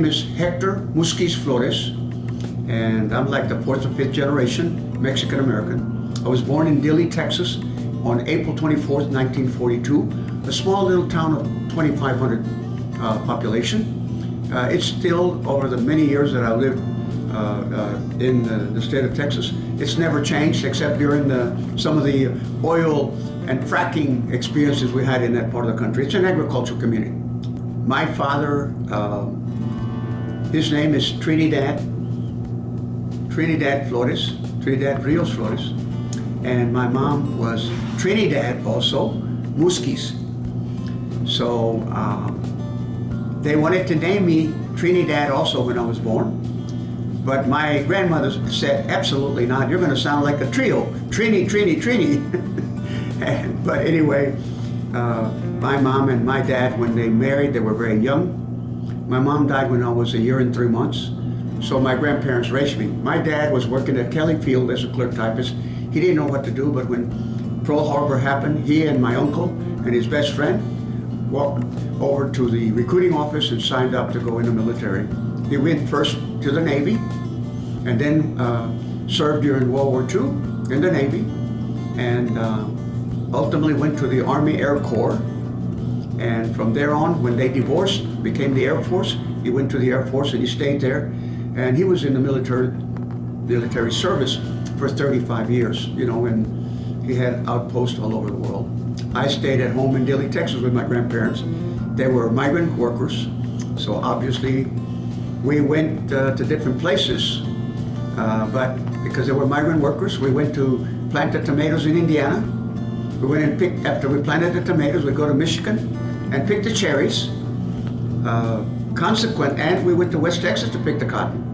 is Hector Flores, and I'm like the fourth or fifth generation Mexican American. I was born in Dilley, Texas on April 24th, 1942, a small little town of 2,500 population. It's still, over the many years that I lived in the state of Texas, it's never changed except during some of the oil and fracking experiences we had in that part of the country. It's an agricultural community. My father, his name is Trinidad Rios Flores, and my mom was Trinidad also, Musquiz. So they wanted to name me Trinidad also when I was born, but my grandmother said, absolutely not, you're going to sound like a trio, Trini. But anyway, my mom and my dad, when they married, they were very young. My mom died when I was 1 year and 3 months, so my grandparents raised me. My dad was working at Kelly Field as a clerk typist. He didn't know what to do, but when Pearl Harbor happened, he and my uncle and his best friend walked over to the recruiting office and signed up to go in the military. He went first to the Navy and then served during World War II in the Navy, and ultimately went to the Army Air Corps. And from there on, when they divorced, became the Air Force, he went to the Air Force and he stayed there. And he was in the military service for 35 years, you know, and he had outposts all over the world. I stayed at home in Dilley, Texas with my grandparents. They were migrant workers, so obviously we went to different places, but because they were migrant workers, we went to plant the tomatoes in Indiana. We went and picked, after we planted the tomatoes, we'd go to Michigan and pick the cherries. And we went to West Texas to pick the cotton.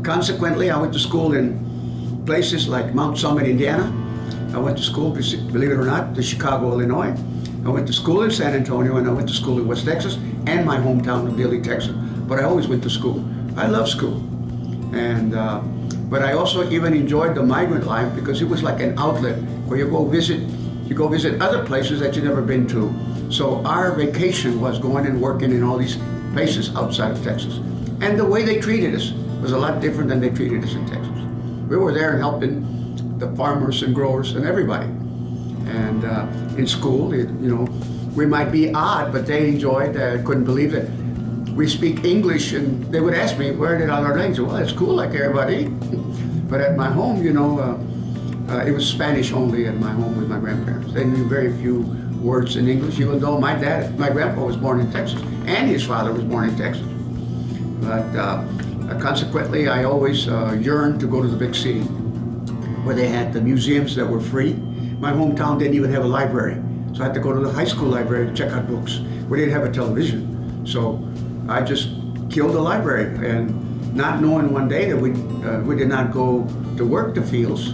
Consequently, I went to school in places like Mount Summit, Indiana. I went to school, believe it or not, to Chicago, Illinois. I went to school in San Antonio, and I went to school in West Texas and my hometown of Dilley, Texas. But I always went to school. I love school. And but I also even enjoyed the migrant life because it was like an outlet where you go visit other places that you've never been to. So our vacation was going and working in all these places outside of Texas. And the way they treated us was a lot different than they treated us in Texas. We were there and helping the farmers and growers and everybody. And in school, we might be odd, but they enjoyed, couldn't believe it. We speak English, and they would ask me, where did I learn English? Well, it's cool like everybody. But at my home, it was Spanish only at my home with my grandparents. They knew very few words in English, even though my grandpa was born in Texas, and his father was born in Texas. But consequently, I always yearned to go to the big city, where they had the museums that were free. My hometown didn't even have a library, so I had to go to the high school library to check out books. We didn't have a television, so I just killed the library, and not knowing one day that we did not go to work the fields,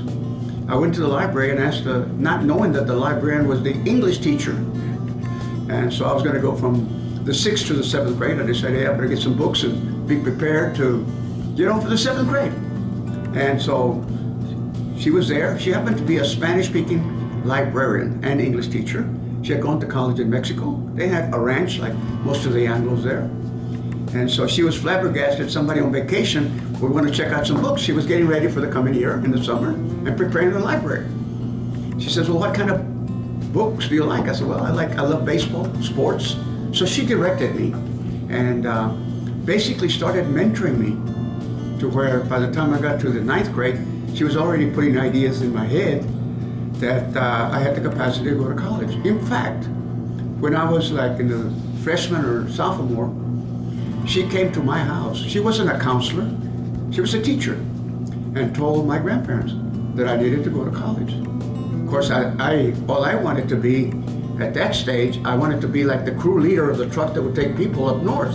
I went to the library and asked, not knowing that the librarian was the English teacher. And so I was going to go from the 6th to the 7th grade. I decided, hey, I better get some books and be prepared to, for the 7th grade. And so she was there. She happened to be a Spanish-speaking librarian and English teacher. She had gone to college in Mexico. They had a ranch like most of the Anglos there. And so she was flabbergasted. Somebody on vacation would want to check out some books. She was getting ready for the coming year in the summer and preparing the library. She says, well, what kind of books do you like? I said, well, I love baseball, sports. So she directed me and basically started mentoring me to where by the time I got to the 9th grade, she was already putting ideas in my head that I had the capacity to go to college. In fact, when I was like in the freshman or sophomore, she came to my house. She wasn't a counselor, she was a teacher, and told my grandparents that I needed to go to college. Of course, all I wanted to be at that stage, I wanted to be like the crew leader of the truck that would take people up north.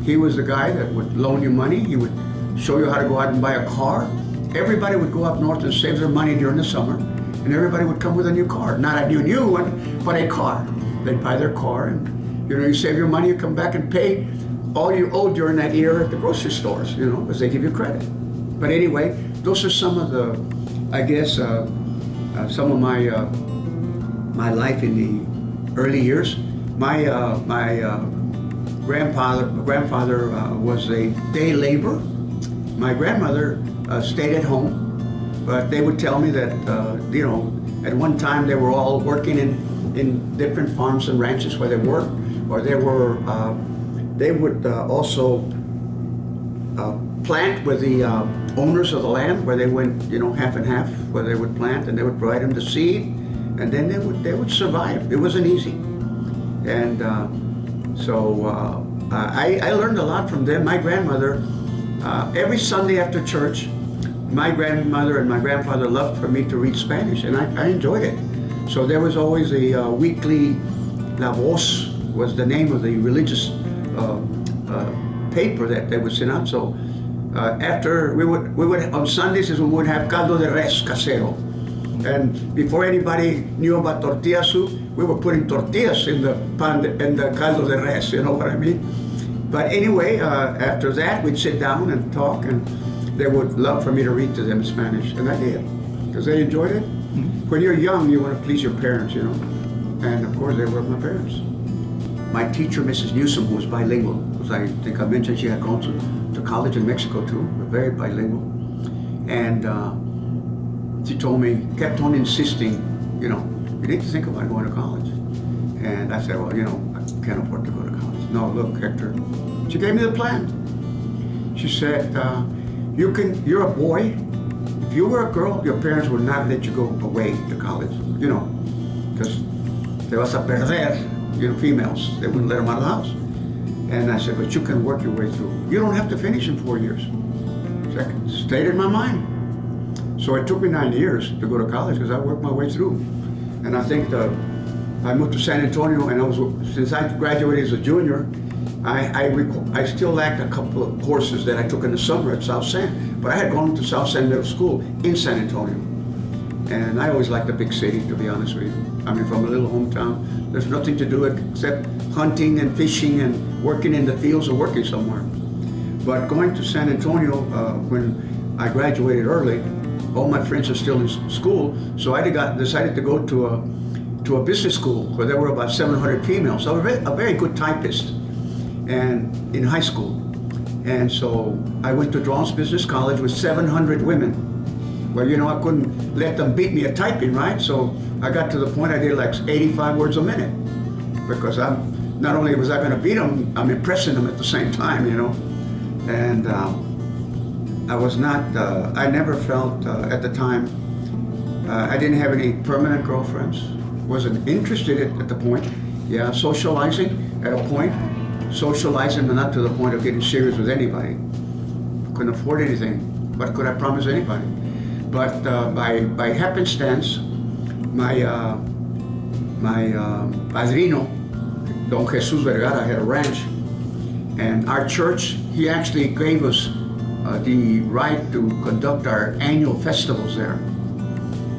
He was the guy that would loan you money. He would show you how to go out and buy a car. Everybody would go up north and save their money during the summer, and everybody would come with a new car. Not a new one, but a car. They'd buy their car, and you save your money, you come back and pay all you owed during that year at the grocery stores, because they give you credit. But anyway, those are some of the, I guess, some of my life in the early years. My grandfather was a day laborer. My grandmother stayed at home, but they would tell me that, at one time they were all working in different farms and ranches where they worked, or they would also plant with the owners of the land, where they went, half and half, where they would plant and they would provide them the seed, and then they would survive. It wasn't easy, and so I learned a lot from them. My grandmother, every Sunday after church, my grandmother and my grandfather loved for me to read Spanish, and I enjoyed it. So there was always a weekly, La Voz was the name of the religious paper that they would send out. So after we would on Sundays we would have caldo de res casero, and before anybody knew about tortilla soup, we were putting tortillas in the pan in the caldo de res. You know what I mean? But anyway, after that we'd sit down and talk, and they would love for me to read to them in Spanish, and I did, because they enjoyed it. When you're young, you want to please your parents, and of course they were my parents. My teacher, Mrs. Newsom, who was bilingual, because I think I mentioned she had gone to college in Mexico too, but very bilingual. And she kept on insisting, you need to think about going to college. And I said, well, I can't afford to go to college. No, look, Hector. She gave me the plan. She said, you're a boy. If you were a girl, your parents would not let you go away to college, because te vas a perder, females. They wouldn't let them out of the house. And I said, but you can work your way through. You don't have to finish in 4 years. So I stayed in my mind. So it took me 9 years to go to college, because I worked my way through. And I think I moved to San Antonio, and since I graduated as a junior, I still lacked a couple of courses that I took in the summer at South San, but I had gone to South San Middle School in San Antonio. And I always liked the big city, to be honest with you. I mean, from a little hometown, there's nothing to do except hunting and fishing and working in the fields or working somewhere. But going to San Antonio, when I graduated early, all my friends are still in school, so I decided to go to a business school where there were about 700 females. So I was a very good typist, and in high school. And so I went to Drones Business College with 700 women. Well, I couldn't let them beat me at typing, right? So I got to the point I did like 85 words a minute, because not only was I going to beat them, I'm impressing them at the same time, And I never felt at the time, I didn't have any permanent girlfriends. Wasn't interested at the point. Yeah, socializing at a point. Socializing, but not to the point of getting serious with anybody. Couldn't afford anything. What could I promise anybody? But by happenstance, my padrino, Don Jesus Vergara, had a ranch, and our church, he actually gave us the right to conduct our annual festivals there.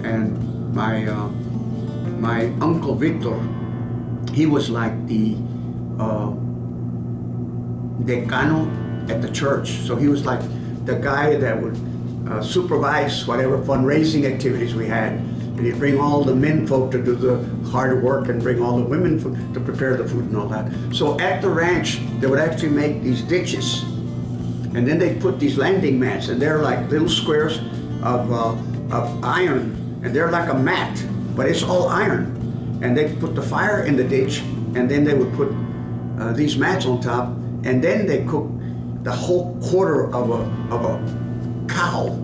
And my uncle Victor, he was like the decano at the church. So he was like the guy that would supervise whatever fundraising activities we had. And he'd bring all the men folk to do the hard work and bring all the women to prepare the food and all that. So at the ranch, they would actually make these ditches. And then they put these landing mats, and they're like little squares of iron, and they're like a mat, but it's all iron. And they put the fire in the ditch, and then they would put these mats on top, and then they cook the whole quarter of a cow,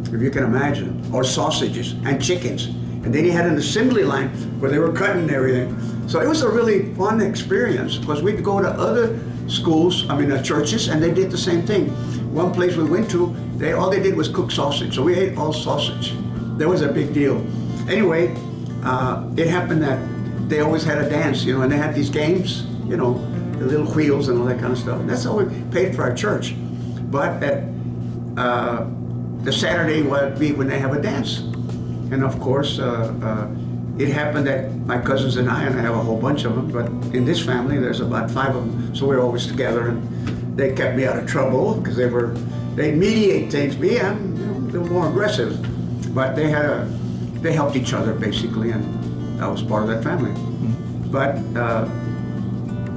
if you can imagine, or sausages and chickens. And then he had an assembly line where they were cutting everything. So it was a really fun experience, because we'd go to other schools, churches, and they did the same thing. One place we went to, all they did was cook sausage. So we ate all sausage. That was a big deal. Anyway, it happened that they always had a dance, and they had these games, the little wheels and all that kind of stuff. And that's how we paid for our church. But the Saturday would be when they have a dance. And of course, it happened that my cousins and I have a whole bunch of them, but in this family, there's about 5 of them, so we're always together, and they kept me out of trouble, because they mediate things. Me, I'm a little more aggressive, but they helped each other, basically, and I was part of that family. But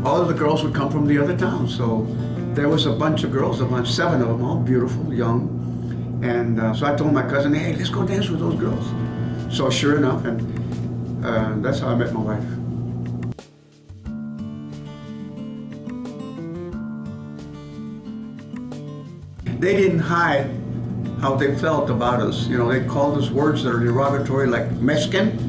all of the girls would come from the other town. So there was a bunch of girls, about 7 of them, all beautiful, young. And so I told my cousin, hey, let's go dance with those girls. So sure enough, and that's how I met my wife. They didn't hide how they felt about us. You know, they called us words that are derogatory, like Mexican,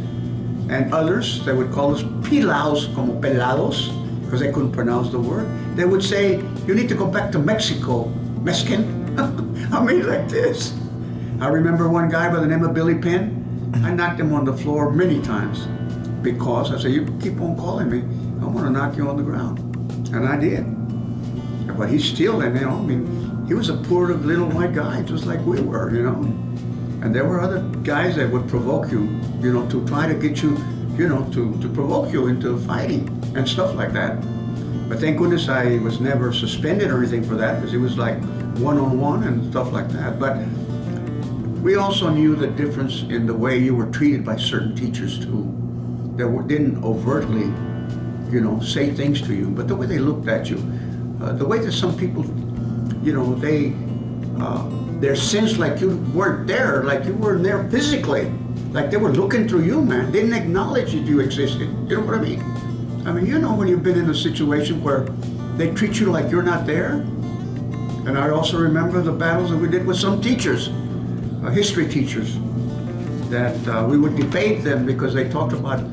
and others. They would call us pilaos, como pelados, because they couldn't pronounce the word. They would say, you need to go back to Mexico, Mexican. I mean, like this. I remember one guy by the name of Billy Penn. I knocked him on the floor many times because I said, you keep on calling me, I'm gonna knock you on the ground. And I did. But he's still, and you know, I mean, he was a poor little white guy, just like we were, you know. And there were other guys that would provoke you, you know, to try to get you, you know, to provoke you into fighting and stuff like that. But thank goodness I was never suspended or anything for that, because it was like one-on-one and stuff like that. But we also knew the difference in the way you were treated by certain teachers too, that didn't overtly, you know, say things to you, but the way they looked at you, the way that some people, you know, their sense like you weren't there, like you weren't there physically, like they were looking through you, man. They didn't acknowledge that you existed. You know what I mean? I mean, you know when you've been in a situation where they treat you like you're not there? And I also remember the battles that we did with some teachers, history teachers, that we would debate them because they talked about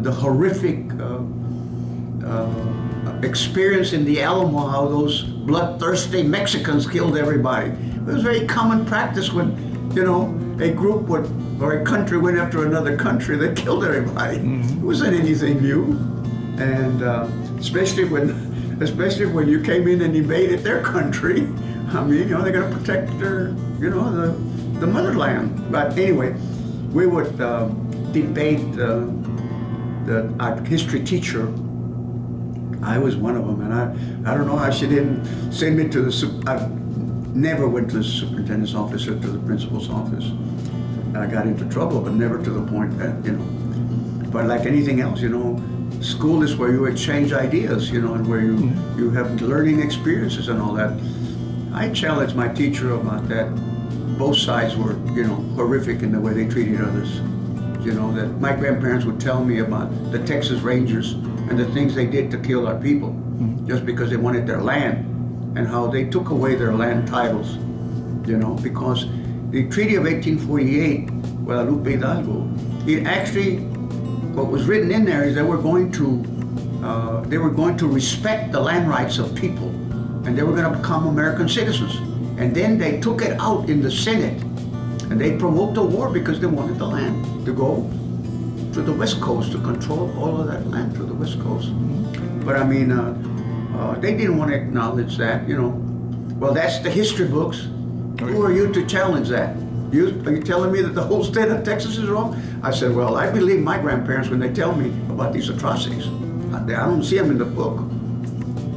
the horrific experience in the Alamo, how those bloodthirsty Mexicans killed everybody. It was very common practice when, you know, a group would, or a country went after another country, they killed everybody. It wasn't anything new. And especially when you came in and invaded their country, I mean, you know, they're gonna protect their, you know, the motherland. But anyway, we would debate our history teacher. I was one of them, and I don't know how she didn't send me to I never went to the superintendent's office or to the principal's office. I got into trouble, but never to the point that, you know. But like anything else, you know, school is where you exchange ideas, you know, and where you have learning experiences and all that. I challenged my teacher about that. Both sides were, you know, horrific in the way they treated others. You know, that my grandparents would tell me about the Texas Rangers and the things they did to kill our people just because they wanted their land, and how they took away their land titles, you know, because the Treaty of 1848, Guadalupe Hidalgo, it actually, what was written in there is they were going to respect the land rights of people, and they were going to become American citizens. And then they took it out in the Senate, and they provoked a war because they wanted the land to go to the West Coast, to control all of that land to the West Coast. But I mean, they didn't want to acknowledge that, you know. Well, that's the history books. Who are you to challenge that? Are you telling me that the whole state of Texas is wrong? I said, well, I believe my grandparents when they tell me about these atrocities. I don't see them in the book.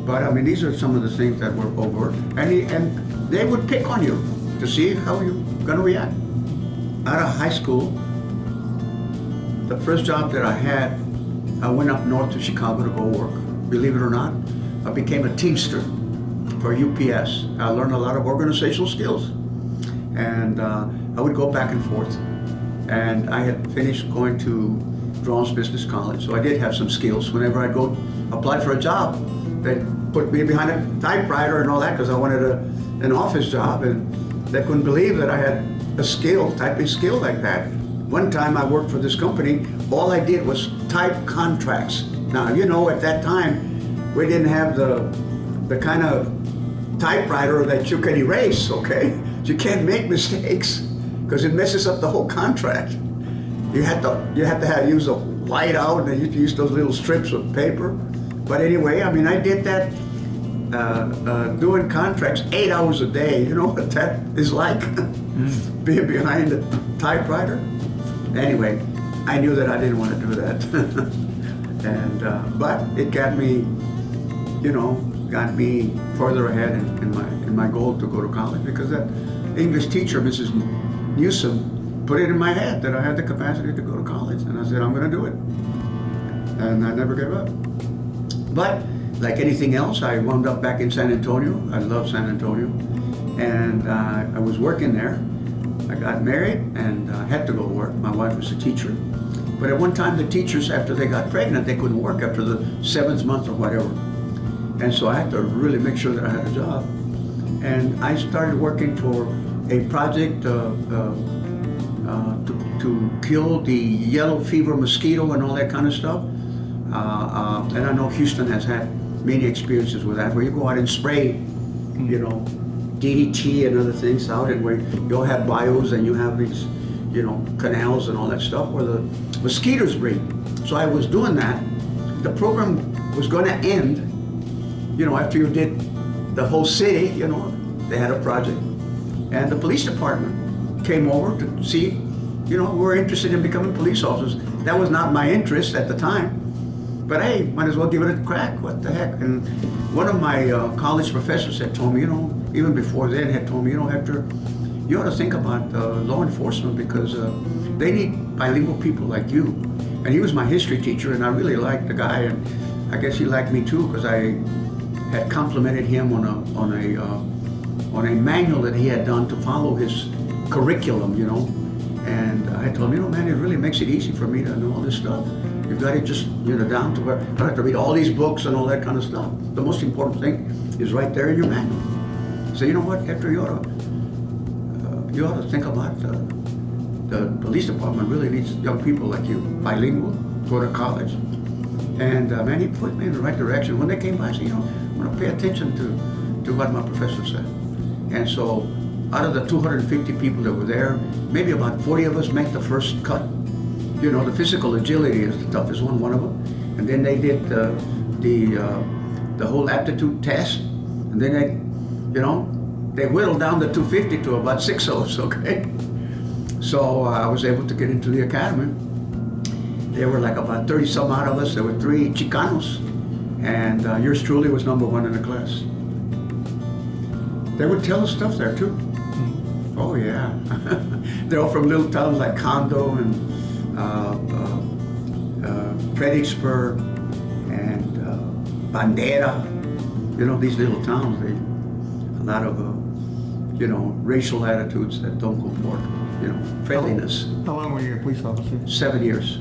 But I mean, these are some of the things that were overt. And they would pick on you to see how you're going to react. Out of high school, the first job that I had, I went up north to Chicago to go work. Believe it or not, I became a Teamster for UPS. I learned a lot of organizational skills. And I would go back and forth. And I had finished going to Drones Business College, so I did have some skills. Whenever I'd go apply for a job, they'd put me behind a typewriter and all that because I wanted an office job, and they couldn't believe that I had a skill, typing skill like that. One time I worked for this company, all I did was type contracts. Now, you know, at that time, we didn't have the kind of typewriter that you can erase, okay? You can't make mistakes because it messes up the whole contract. You had to use a whiteout, and you use those little strips of paper. But anyway, I mean, I did that doing contracts 8 hours a day. You know what that is like, being behind a typewriter? Anyway, I knew that I didn't want to do that. And but it got me, you know, got me further ahead in my goal to go to college, because that English teacher, Mrs. Newsom, put it in my head that I had the capacity to go to college, and I said, I'm going to do it. And I never gave up. But like anything else, I wound up back in San Antonio. I love San Antonio. And I was working there. I got married and had to go work. My wife was a teacher. But at one time, the teachers, after they got pregnant, they couldn't work after the 7th month or whatever. And so I had to really make sure that I had a job. And I started working for a project to kill the yellow fever mosquito and all that kind of stuff. And I know Houston has had many experiences with that, where you go out and spray, you know, DDT and other things out, and where you'll have bios and you have these, you know, canals and all that stuff where the mosquitoes breed. So I was doing that. The program was going to end, you know, after you did the whole city, you know, they had a project. And the police department came over to see, you know, we're interested in becoming police officers. That was not my interest at the time. But hey, might as well give it a crack, what the heck. And one of my college professors had told me, you know, even before then had told me, you know, Hector, you ought to think about law enforcement because they need bilingual people like you. And he was my history teacher, and I really liked the guy, and I guess he liked me too because I had complimented him on a manual that he had done to follow his curriculum, you know. And I told him, you know, man, it really makes it easy for me to know all this stuff. You've got it just, you know, down to where I don't have to read all these books and all that kind of stuff. The most important thing is right there in your manual. So you know what, Hector, you ought to think about the police department really needs young people like you, bilingual, go to college. And man, he put me in the right direction. When they came by, I said, you know, I'm going to pay attention to what my professor said. And so out of the 250 people that were there, maybe about 40 of us make the first cut. You know, the physical agility is the toughest one of them. And then they did the whole aptitude test. And then they, you know, they whittled down the 250 to about 6 of us, okay? So I was able to get into the academy. There were like about 30 some odd of us. There were 3 Chicanos. And yours truly was #1 in the class. They would tell us stuff there too. Oh yeah. They're all from little towns like Condo and Fredericksburg and Bandera. You know, these little towns, a lot of, you know, racial attitudes that don't comport, you know, friendliness. How long were you a police officer? 7 years.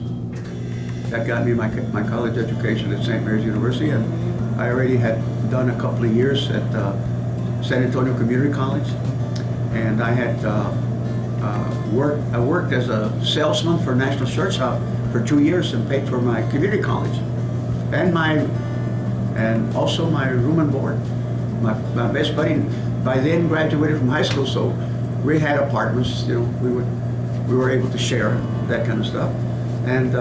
That got me my college education at St. Mary's University, and I already had done a couple of years at San Antonio Community College, and I had worked as a salesman for National Shirt Shop for 2 years and paid for my community college, and also my room and board. My best buddy by then graduated from high school, so we had apartments. You know, we were able to share that kind of stuff, and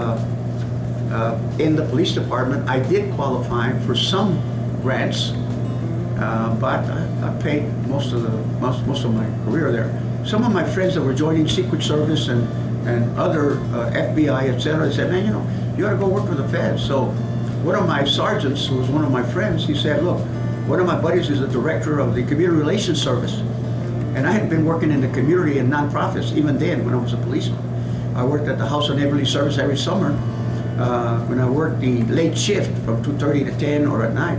in the police department, I did qualify for some grants. But I paid most of my career there. Some of my friends that were joining Secret Service and other FBI, etc., they said, man, you know, you ought to go work for the feds. So one of my sergeants, who was one of my friends, he said, look, one of my buddies is the director of the Community Relations Service. And I had been working in the community and nonprofits even then when I was a policeman. I worked at the House of Neighborly Service every summer when I worked the late shift from 2:30 to 10 or at night.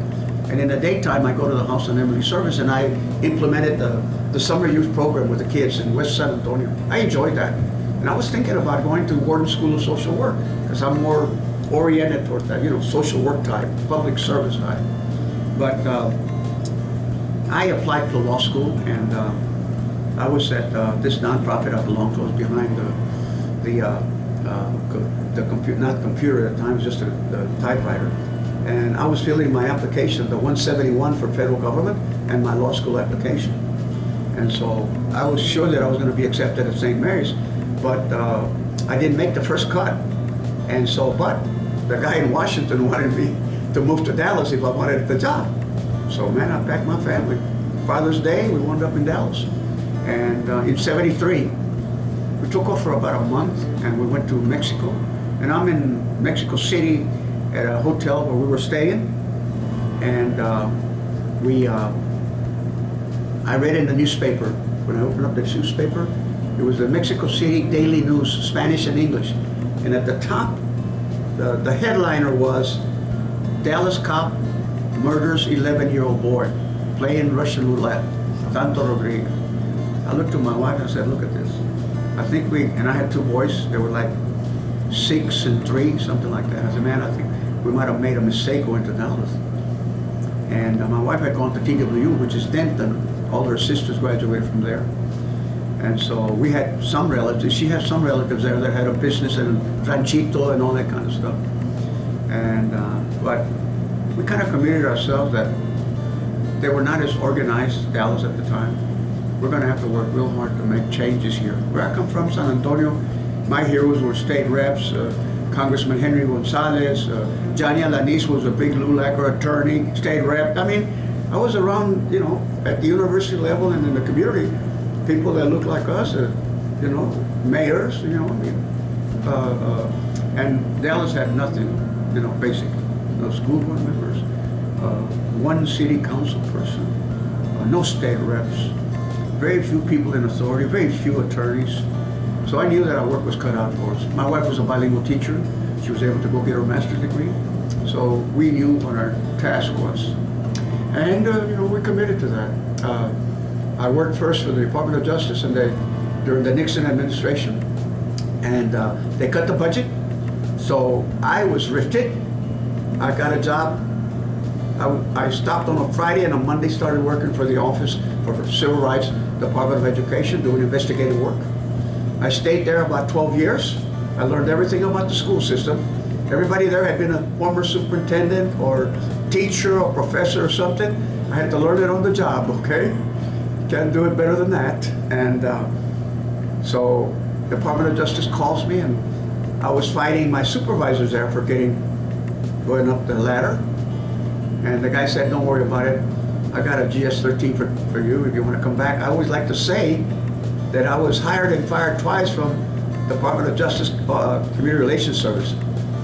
And in the daytime, I go to the House of Neighborly Service, and I implemented the summer youth program with the kids in West San Antonio. I enjoyed that. And I was thinking about going to Wharton School of Social Work, because I'm more oriented toward that, you know, social work type, public service type. But I applied to law school, and I was at this nonprofit I belonged to. I was behind the computer, not computer at the time, it was just the typewriter. And I was filling my application, the 171 for federal government, and my law school application. And so I was sure that I was going to be accepted at St. Mary's, but I didn't make the first cut. And so, but the guy in Washington wanted me to move to Dallas if I wanted the job. So man, I packed my family. Father's Day, we wound up in Dallas. And in '73, we took off for about a month, and we went to Mexico. And I'm in Mexico City at a hotel where we were staying, and I read in the newspaper. When I opened up the newspaper, it was the Mexico City Daily News, Spanish and English, and at the top, the headliner was, Dallas cop murders 11-year-old boy playing Russian roulette, Santo Rodriguez. I looked at my wife and I said, look at this. I think and I had two boys, they were like 6 and 3, something like that. I said, man, I think we might have made a mistake going to Dallas. And my wife had gone to TWU, which is Denton. All her sisters graduated from there. And so we had some relatives, she had some relatives there that had a business in Ranchito and all that kind of stuff. And, but we kind of committed ourselves that they were not as organized, Dallas at the time. We're gonna have to work real hard to make changes here. Where I come from, San Antonio, my heroes were state reps, Congressman Henry Gonzalez, Johnny Alanis was a big LULAC attorney, state rep. I mean, I was around, you know, at the university level and in the community, people that look like us, you know, mayors, you know, I mean, and Dallas had nothing, you know, basically. No school board members, one city council person, no state reps, very few people in authority, very few attorneys. So I knew that our work was cut out for us. My wife was a bilingual teacher. She was able to go get her master's degree. So we knew what our task was. And, you know, we committed to that. I worked first for the Department of Justice and during the Nixon administration. And they cut the budget. So I was rifted. I got a job. I stopped on a Friday and on Monday started working for the Office for Civil Rights, Department of Education, doing investigative work. I stayed there about 12 years. I learned everything about the school system. Everybody there had been a former superintendent or teacher or professor or something. I had to learn it on the job, okay? Can't do it better than that. And so Department of Justice calls me, and I was fighting my supervisors there for going up the ladder. And the guy said, don't worry about it. I got a GS-13 for you if you want to come back. I always like to say that I was hired and fired twice from Department of Justice Community Relations Service.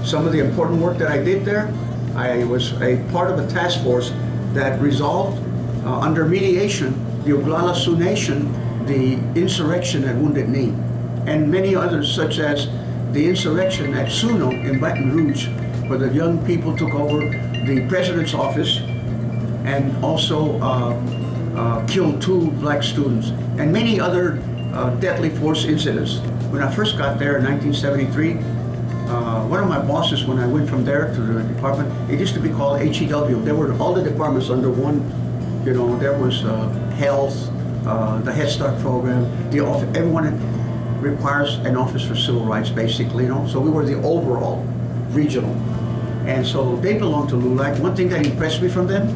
Some of the important work that I did there, I was a part of a task force that resolved under mediation the Oglala Sioux Nation, the insurrection at Wounded Knee, and many others such as the insurrection at Suno in Baton Rouge, where the young people took over the president's office and also killed 2 black students, and many other deadly force incidents. When I first got there in 1973, one of my bosses, when I went from there to the department, it used to be called HEW. There were all the departments under one, you know, there was health, the Head Start program, the office, everyone requires an office for civil rights, basically, you know. So we were the overall regional. And so they belonged to LULAC. One thing that impressed me from them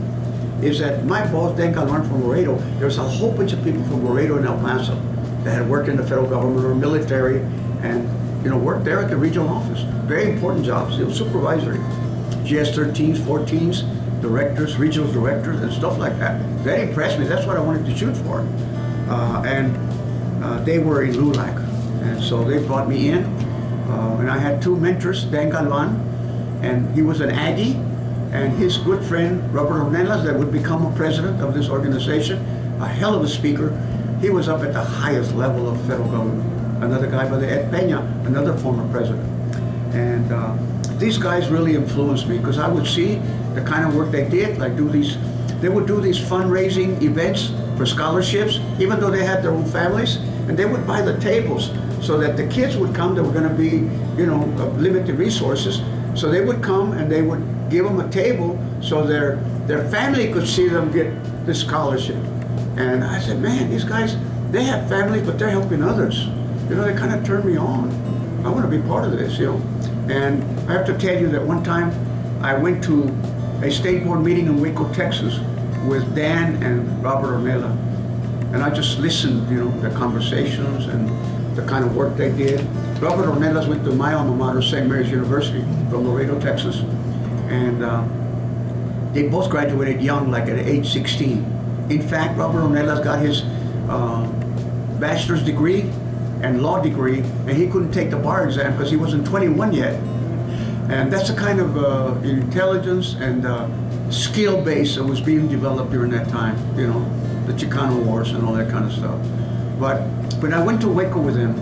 is that my boss, Dan Calvarn from Laredo, there's a whole bunch of people from Laredo and El Paso that had worked in the federal government or military and, you know, worked there at the regional office. Very important jobs, you know, supervisory. GS-13s, 14s, directors, regional directors, and stuff like that. That impressed me. That's what I wanted to shoot for. They were in LULAC. And so they brought me in. And I had 2 mentors, Dan Calvarn, and he was an Aggie, and his good friend, Robert Ornelas, that would become a president of this organization, a hell of a speaker. He was up at the highest level of federal government. Another guy by the Ed Peña, another former president. And these guys really influenced me because I would see the kind of work they did, like they would do these fundraising events for scholarships, even though they had their own families, and they would buy the tables so that the kids would come that were gonna be, you know, of limited resources. So they would come and they would give them a table so their family could see them get this scholarship. And I said, man, these guys, they have families, but they're helping others. You know, they kind of turned me on. I want to be part of this, you know. And I have to tell you that one time I went to a state board meeting in Waco, Texas with Dan and Robert Ornella. And I just listened, you know, the conversations and the kind of work they did. Robert Ornelas went to my alma mater, St. Mary's University from Laredo, Texas. And they both graduated young, like at age 16. In fact, Robert Ornelas got his bachelor's degree and law degree, and he couldn't take the bar exam because he wasn't 21 yet. And that's the kind of intelligence and skill base that was being developed during that time, you know, the Chicano Wars and all that kind of stuff. But when I went to Waco with him,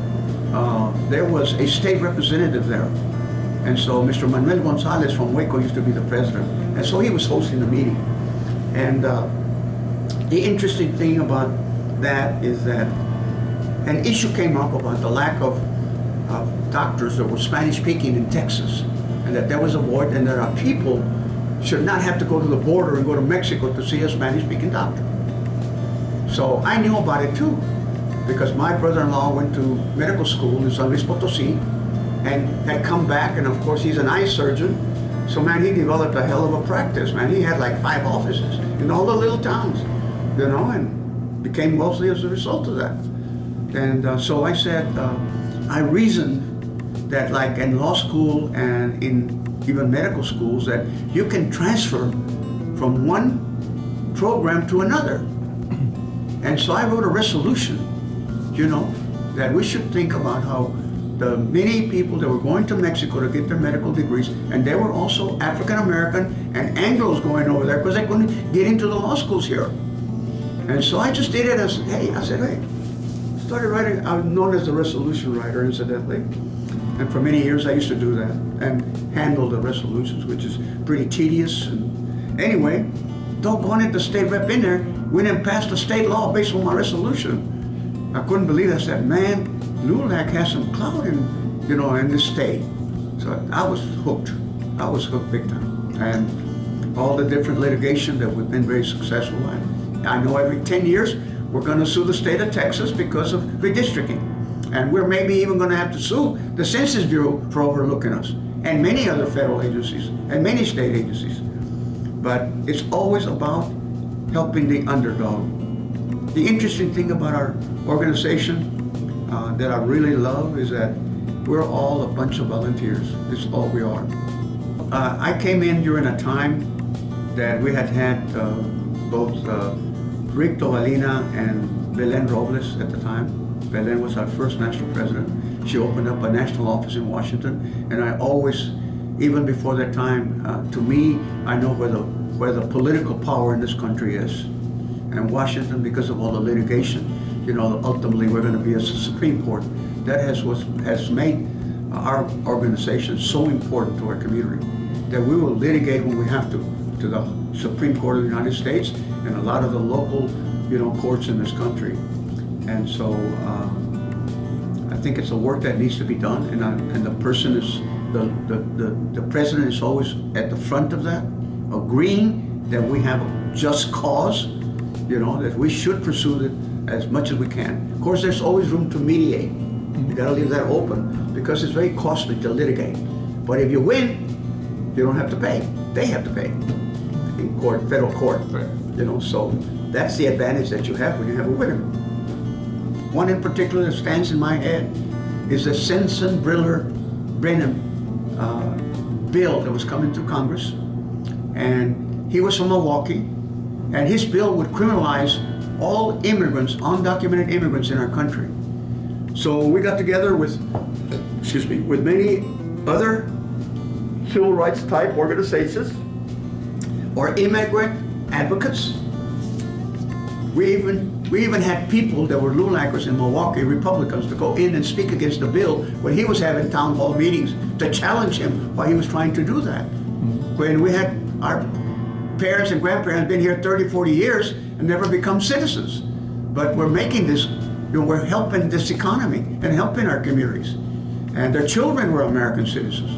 there was a state representative there And so Mr. Manuel Gonzalez from Waco used to be the president. And so he was hosting the meeting. And the interesting thing about that is that an issue came up about the lack of doctors that were Spanish speaking in Texas, and that there was a void, and that our people should not have to go to the border and go to Mexico to see a Spanish speaking doctor. So I knew about it too, because my brother-in-law went to medical school in San Luis Potosí and had come back, and of course he's an eye surgeon. So man, he developed a hell of a practice, man. He had like 5 offices in all the little towns, you know, and became wealthy as a result of that. And so I said, I reasoned that like in law school and in even medical schools, that you can transfer from one program to another. And so I wrote a resolution, you know, that we should think about how the many people that were going to Mexico to get their medical degrees, and there were also African American and Anglos going over there because they couldn't get into the law schools here. And so I just did it as, hey, started writing. I'm known as the resolution writer, incidentally. And for many years I used to do that and handle the resolutions, which is pretty tedious. And anyway, doggone it, the state rep in there went and passed a state law based on my resolution. I couldn't believe it. I said, man, LULAC has some clout in, you know, in this state. So I was hooked. I was hooked big time. And all the different litigation that we've been very successful at. I know every 10 years we're going to sue the state of Texas because of redistricting. And we're maybe even going to have to sue the Census Bureau for overlooking us, and many other federal agencies, and many state agencies. But it's always about helping the underdog. The interesting thing about our organization that I really love is that we're all a bunch of volunteers. It's all we are. I came in during a time that we had both Rick Tobalina and Belen Robles at the time. Belen was our first national president. She opened up a national office in Washington, and I always, even before that time, to me, I know where the political power in this country is. And Washington, because of all the litigation, you know, ultimately we're going to be a Supreme Court. That has made our organization so important to our community that we will litigate when we have to the Supreme Court of the United States and a lot of the local, you know, courts in this country. And so I think it's a work that needs to be done, and the person is the president is always at the front of that, agreeing that we have a just cause, you know, that we should pursue it as much as we can. Of course, there's always room to mediate. You got to leave that open because it's very costly to litigate. But if you win, you don't have to pay. They have to pay in court, federal court. Right. You know, so that's the advantage that you have when you have a winner. One in particular that stands in my head is the Sensenbrenner bill that was coming through Congress, and he was from Milwaukee, and his bill would criminalize all immigrants, undocumented immigrants in our country. So we got together with many other civil rights type organizations or immigrant advocates. We even had people that were LULACers in Milwaukee, Republicans, to go in and speak against the bill when he was having town hall meetings to challenge him while he was trying to do that. When we had our parents and grandparents been here 30, 40 years and never become citizens. But we're making this, you know, we're helping this economy and helping our communities. And their children were American citizens.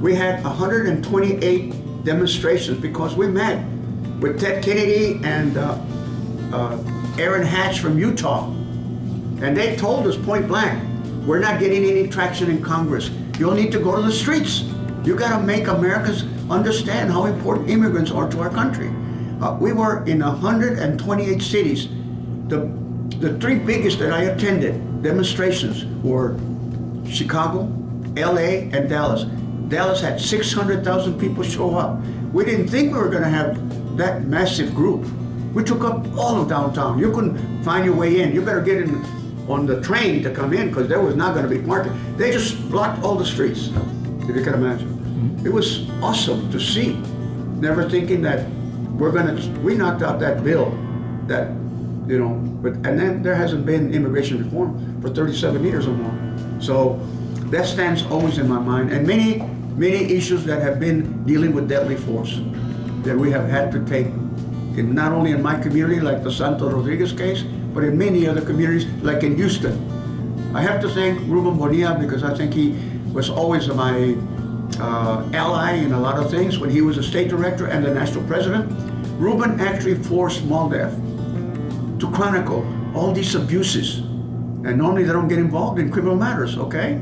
We had 128 demonstrations because we met with Ted Kennedy and Aaron Hatch from Utah. And they told us point blank, we're not getting any traction in Congress. You'll need to go to the streets. You gotta make Americans understand how important immigrants are to our country. We were in 128 cities. The 3 biggest that I attended demonstrations were Chicago, LA, and Dallas. Dallas had 600,000 people show up. We didn't think we were gonna have that massive group. We took up all of downtown. You couldn't find your way in. You better get in on the train to come in because there was not gonna be parking. They just blocked all the streets, if you can imagine. It was awesome to see. Never thinking that we knocked out that bill that, you know, and then there hasn't been immigration reform for 37 years or more. So that stands always in my mind, and many issues that have been dealing with deadly force that we have had to take, not only in my community like the Santo Rodriguez case, but in many other communities like in Houston. I have to thank Ruben Bonilla because I think he was always my ally in a lot of things. When he was a state director and the national president, Ruben actually forced MALDEF to chronicle all these abuses. And normally they don't get involved in criminal matters, okay?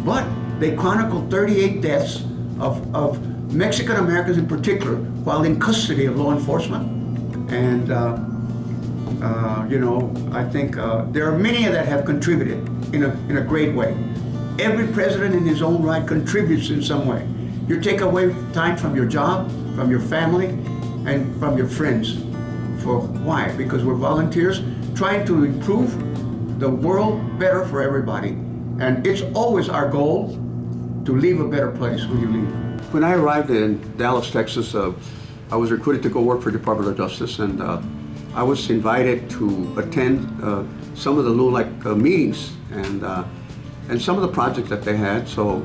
But they chronicled 38 deaths of Mexican Americans in particular while in custody of law enforcement. And I think there are many that have contributed in a great way. Every president in his own right contributes in some way. You take away time from your job, from your family, and from your friends. For why? Because we're volunteers trying to improve the world better for everybody. And it's always our goal to leave a better place when you leave. When I arrived in Dallas, Texas, I was recruited to go work for the Department of Justice, and I was invited to attend some of the LULAC meetings and some of the projects that they had. So,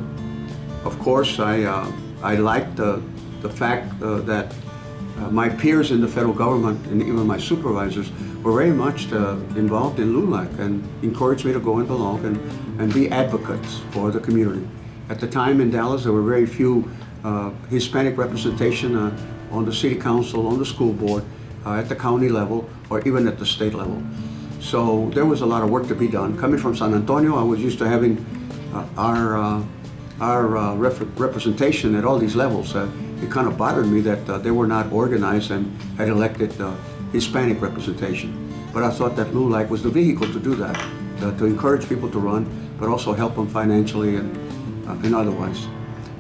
of course, I liked the fact that my peers in the federal government and even my supervisors were very much involved in LULAC and encouraged me to go and belong and be advocates for the community. At the time in Dallas, there were very few Hispanic representation on the city council, on the school board, at the county level, or even at the state level. So there was a lot of work to be done. Coming from San Antonio, I was used to having our representation at all these levels. It kind of bothered me that they were not organized and had elected Hispanic representation. But I thought that LULAC was the vehicle to do that, to encourage people to run, but also help them financially and otherwise.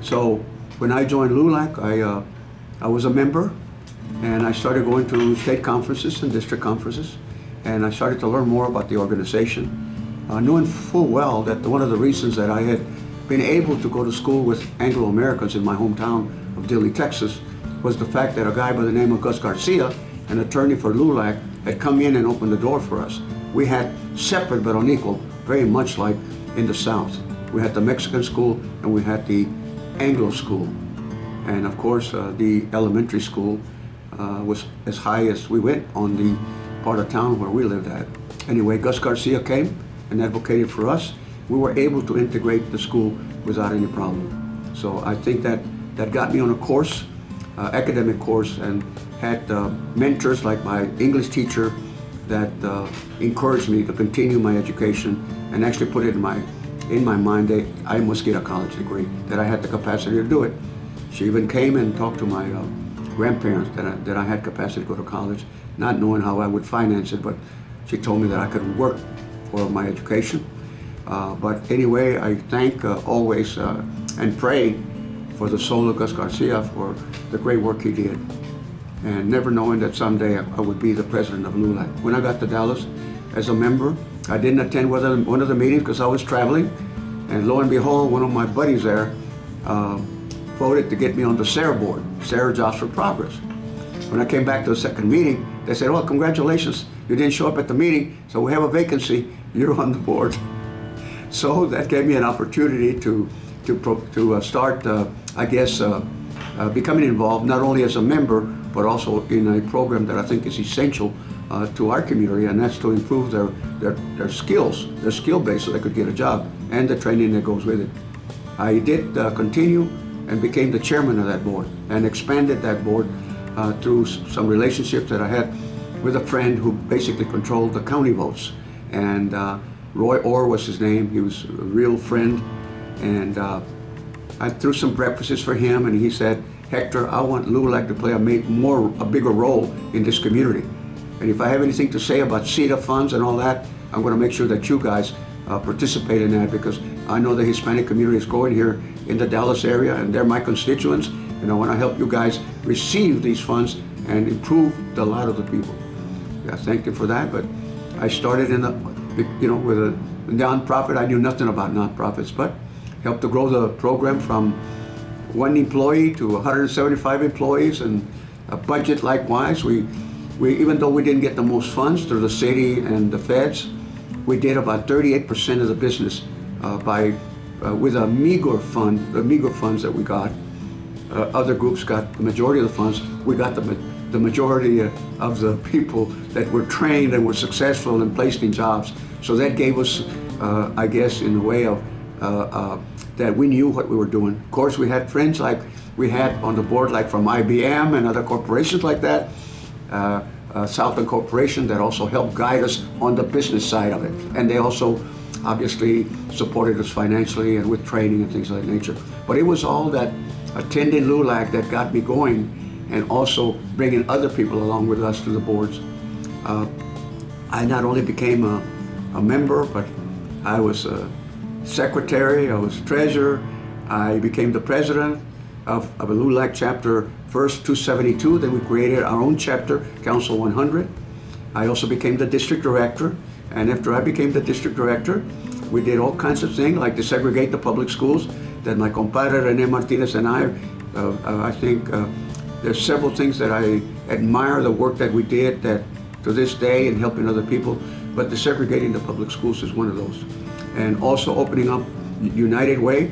So when I joined LULAC, I was a member, and I started going to state conferences and district conferences, and I started to learn more about the organization, knowing full well that one of the reasons that I had been able to go to school with Anglo-Americans in my hometown of Dilley, Texas, was the fact that a guy by the name of Gus Garcia, an attorney for LULAC, had come in and opened the door for us. We had separate but unequal, very much like in the South. We had the Mexican school and we had the Anglo school. And of course, the elementary school was as high as we went on the part of town where we lived at. Anyway, Gus Garcia came and advocated for us. We were able to integrate the school without any problem. So I think that got me on a course, academic course, and had mentors like my English teacher that encouraged me to continue my education and actually put it in my mind that I must get a college degree, that I had the capacity to do it. She even came and talked to my grandparents that I had capacity to go to college, not knowing how I would finance it, but she told me that I could work for my education. But anyway, I thank always and pray for the soul of Gus Garcia for the great work he did, and never knowing that someday I would be the president of LULAC. When I got to Dallas as a member, I didn't attend one of the meetings because I was traveling, and lo and behold, one of my buddies there voted to get me on the SARE board, SARE Jobs for Progress. When I came back to the second meeting, they said, "Oh, congratulations, you didn't show up at the meeting, so we have a vacancy, you're on the board." So that gave me an opportunity to start, becoming involved not only as a member, but also in a program that I think is essential to our community, and that's to improve their skills, their skill base, so they could get a job, and the training that goes with it. I did continue and became the chairman of that board, and expanded that board through some relationships that I had with a friend who basically controlled the county votes. And Roy Orr was his name. He was a real friend. And I threw some breakfasts for him, and he said, "Hector, I want LULAC to play a bigger role in this community. And if I have anything to say about CETA funds and all that, I'm going to make sure that you guys participate in that, because I know the Hispanic community is growing here in the Dallas area, and they're my constituents, and I want to help you guys receive these funds and improve the lot of the people." Yeah, thank you for that. But I started with a nonprofit. I knew nothing about nonprofits, but helped to grow the program from 1 employee to 175 employees, and a budget likewise. We even though we didn't get the most funds through the city and the feds, we did about 38% of the business by with a meager fund, the meager funds that we got. Other groups got the majority of the funds. We got the majority of the people that were trained and were successful and placed in jobs. So that gave us, I guess, in the way of that we knew what we were doing. Of course, we had friends like we had on the board, like from IBM and other corporations like that, Southland Corporation, that also helped guide us on the business side of it. And they also obviously supported us financially and with training and things of that nature. But it was all that attending LULAC that got me going, and also bringing other people along with us to the boards. I not only became a member, but I was a secretary, I was treasurer, I became the president of a LULAC chapter, first 272, then we created our own chapter, Council 100. I also became the district director, and after I became the district director, we did all kinds of things like desegregate the public schools that my compadre Rene Martinez and I think there's several things that I admire the work that we did that to this day in helping other people, but desegregating the public schools is one of those. And also opening up United Way,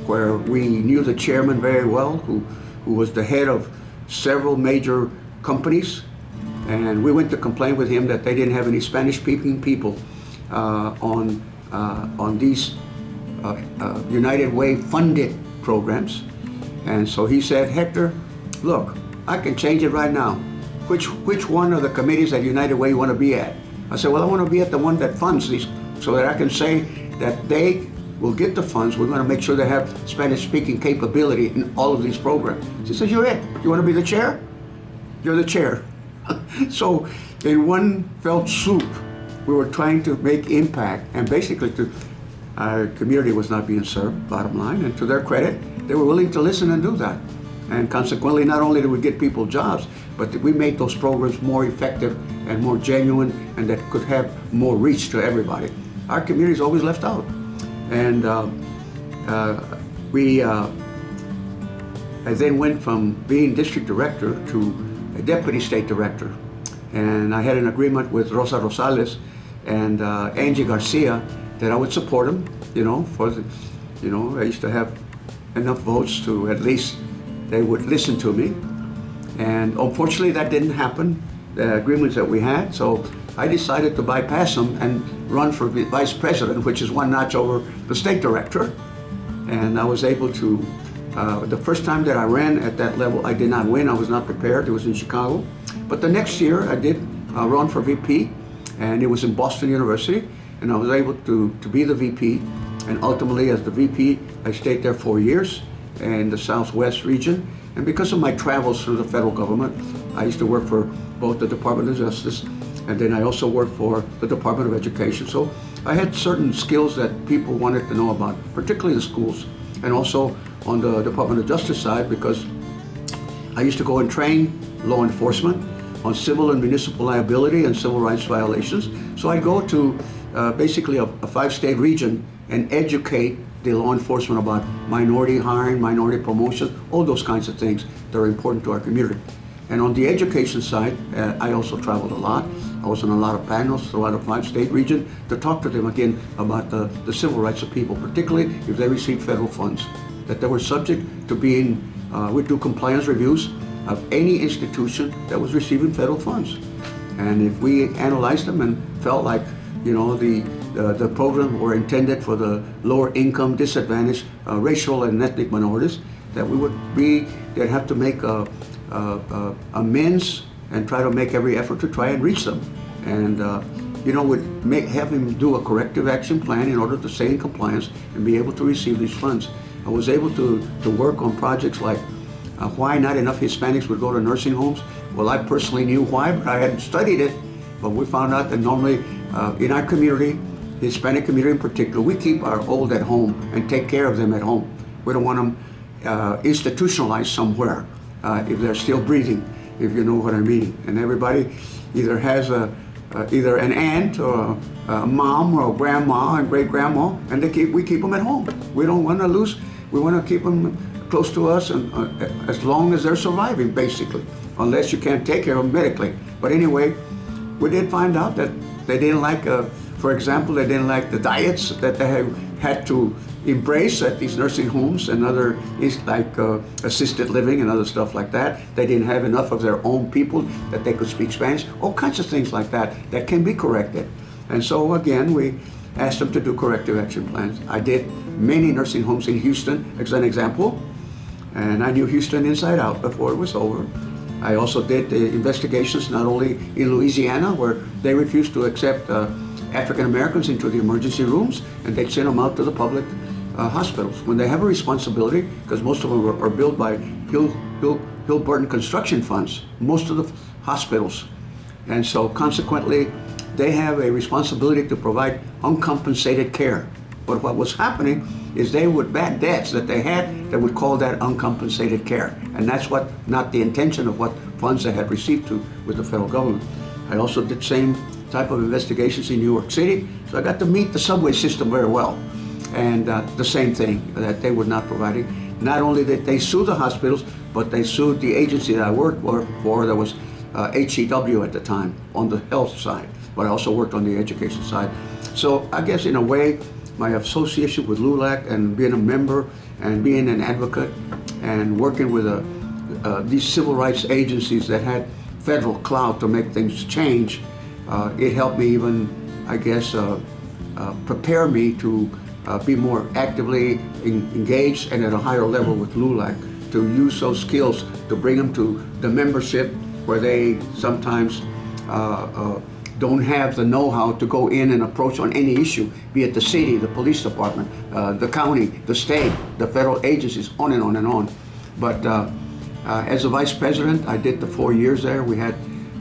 where we knew the chairman very well, who was the head of several major companies, and we went to complain with him that they didn't have any Spanish-speaking people on these United Way funded programs. And so he said, Hector, look, I can change it right now. Which one of the committees at United Way you want to be at? I said, well, I want to be at the one that funds these, so that I can say that they will get the funds. We're going to make sure they have Spanish-speaking capability in all of these programs. He says, you're it. You want to be the chair? You're the chair. So in one fell swoop, we were trying to make impact, and basically our community was not being served, bottom line, and to their credit, they were willing to listen and do that. And consequently, not only did we get people jobs, but we made those programs more effective and more genuine, and that could have more reach to everybody. Our community is always left out. And I then went from being district director to a deputy state director. And I had an agreement with Rosa Rosales and Angie Garcia that I would support them, I used to have enough votes to at least they would listen to me. And unfortunately that didn't happen, the agreements that we had, so I decided to bypass them and run for vice president, which is one notch over the state director. And I was able to, the first time that I ran at that level, I did not win, I was not prepared, it was in Chicago. But the next year I did run for VP, and it was in Boston University, and I was able to be the VP. And ultimately as the VP, I stayed there 4 years in the Southwest region. And because of my travels through the federal government, I used to work for both the Department of Justice, and then I also worked for the Department of Education. So I had certain skills that people wanted to know about, particularly the schools, and also on the Department of Justice side, because I used to go and train law enforcement on civil and municipal liability and civil rights violations. So I go to basically a 5-state region and educate the law enforcement about minority hiring, minority promotion, all those kinds of things that are important to our community. And on the education side, I also traveled a lot. I was on a lot of panels throughout the 5-state region to talk to them again about the civil rights of people, particularly if they receive federal funds, that they were subject to being, we do compliance reviews of any institution that was receiving federal funds. And if we analyzed them and felt like, the program were intended for the lower income, disadvantaged, racial and ethnic minorities, that they'd have to make amends and try to make every effort to try and reach them. And, would have him do a corrective action plan in order to stay in compliance and be able to receive these funds. I was able to work on projects like why not enough Hispanics would go to nursing homes. Well, I personally knew why, but I hadn't studied it. But we found out that normally in our community, the Hispanic community in particular, we keep our old at home and take care of them at home. We don't want them institutionalized somewhere if they're still breathing, if you know what I mean. And everybody either has either an aunt or a mom or a grandma and great-grandma, and we keep them at home. We don't want to lose. We want to keep them close to us and as long as they're surviving, basically, unless you can't take care of them medically. But anyway, we did find out that they didn't like, for example, they didn't like the diets that they had to embrace at these nursing homes and other assisted living and other stuff like that. They didn't have enough of their own people that they could speak Spanish. All kinds of things like that that can be corrected. And so again, we asked them to do corrective action plans. I did many nursing homes in Houston as an example, and I knew Houston inside out before it was over. I also did the investigations not only in Louisiana, where they refused to accept African Americans into the emergency rooms, and they'd send them out to the public hospitals when they have a responsibility, because most of them are built by Hill-Burton construction funds, most of the hospitals. And so consequently, they have a responsibility to provide uncompensated care. But what was happening is they would bad debts that they had, they would call that uncompensated care. And that's not the intention of what funds they had received with the federal government. I also did same type of investigations in New York City, so I got to meet the subway system very well. And the same thing, that they were not providing. Not only did they sue the hospitals, but they sued the agency that I worked for that was HEW at the time, on the health side, but I also worked on the education side. So I guess in a way, my association with LULAC and being a member and being an advocate and working with these civil rights agencies that had federal clout to make things change, it helped me even, I guess, prepare me to be more actively engaged and at a higher level with LULAC, to use those skills to bring them to the membership where they sometimes don't have the know-how to go in and approach on any issue, be it the city, the police department, the county, the state, the federal agencies, on and on and on. But as a vice president, I did the 4 years there. We had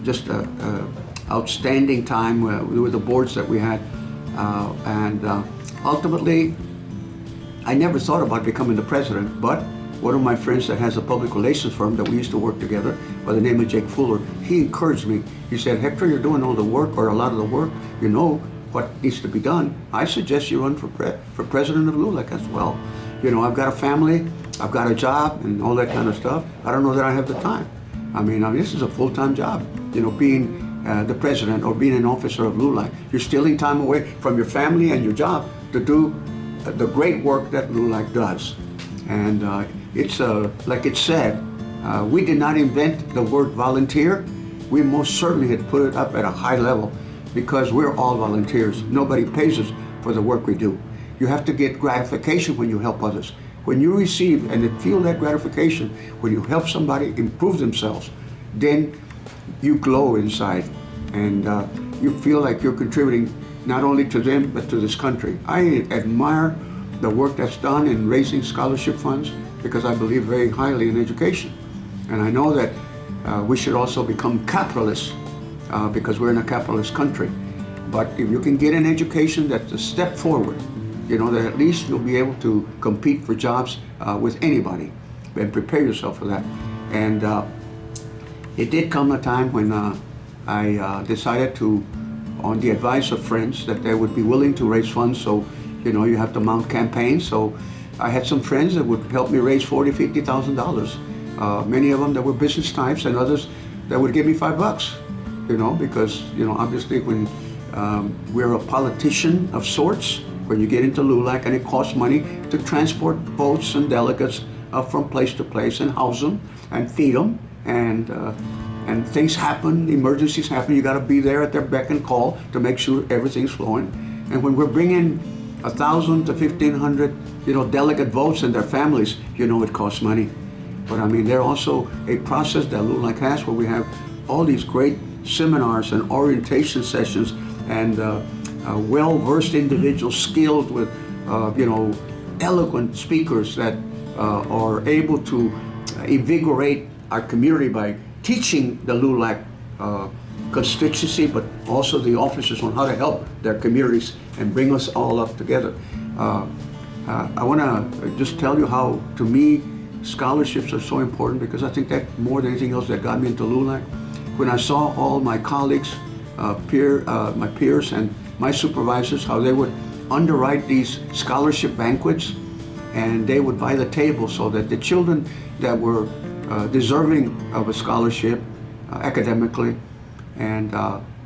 just an outstanding time with the boards that we had. Ultimately, I never thought about becoming the president, but one of my friends that has a public relations firm that we used to work together by the name of Jake Fuller, he encouraged me. He said, "Hector, you're doing all the work, or a lot of the work. You know what needs to be done. I suggest you run for president of LULAC as well. You know, I've got a family, I've got a job, and all that kind of stuff. I don't know that I have the time. I mean, this is a full-time job, you know, being the president or being an officer of LULAC. You're stealing time away from your family and your job to do the great work that LULAC does." And it's like it said, we did not invent the word volunteer. We most certainly had put it up at a high level because we're all volunteers. Nobody pays us for the work we do. You have to get gratification when you help others. When you receive and feel that gratification, when you help somebody improve themselves, then you glow inside and you feel like you're contributing not only to them, but to this country. I admire the work that's done in raising scholarship funds because I believe very highly in education. And I know that we should also become capitalists because we're in a capitalist country. But if you can get an education that's a step forward, you know, that at least you'll be able to compete for jobs with anybody and prepare yourself for that. And it did come a time when I decided to, on the advice of friends, that they would be willing to raise funds. So, you know, you have to mount campaigns. So I had some friends that would help me raise $40,000, $50,000. Many of them that were business types, and others that would give me $5, you know, because, you know, obviously when we're a politician of sorts, when you get into LULAC, and it costs money to transport votes and delegates from place to place and house them and feed them, and things happen, emergencies happen, you gotta be there at their beck and call to make sure everything's flowing. And when we're bringing 1,000 to 1,500, you know, delegate votes and their families, you know, it costs money. But I mean, there's also a process that LULAC has where we have all these great seminars and orientation sessions and well-versed individuals skilled with, you know, eloquent speakers that are able to invigorate our community by teaching the LULAC constituency, but also the officers on how to help their communities and bring us all up together. I want to just tell you how, to me, scholarships are so important, because I think that more than anything else that got me into LULAC. When I saw all my colleagues, my peers and my supervisors, how they would underwrite these scholarship banquets, and they would buy the table so that the children that were deserving of a scholarship academically, and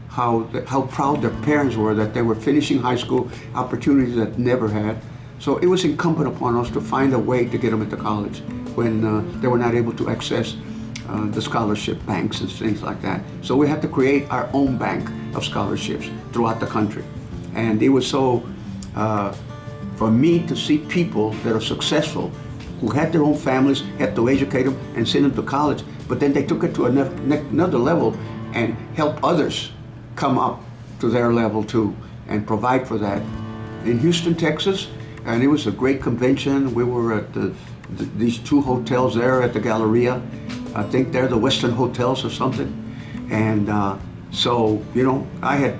how proud their parents were that they were finishing high school, opportunities that never had. So it was incumbent upon us to find a way to get them into college when they were not able to access the scholarship banks and things like that. So we had to create our own bank of scholarships throughout the country. And it was so, for me to see people that are successful, who had their own families, had to educate them and send them to college, but then they took it to another level and help others come up to their level too and provide for that. In Houston, Texas, and it was a great convention. We were at these two hotels there at the Galleria. I think they're the Western Hotels or something. And so, you know, I had,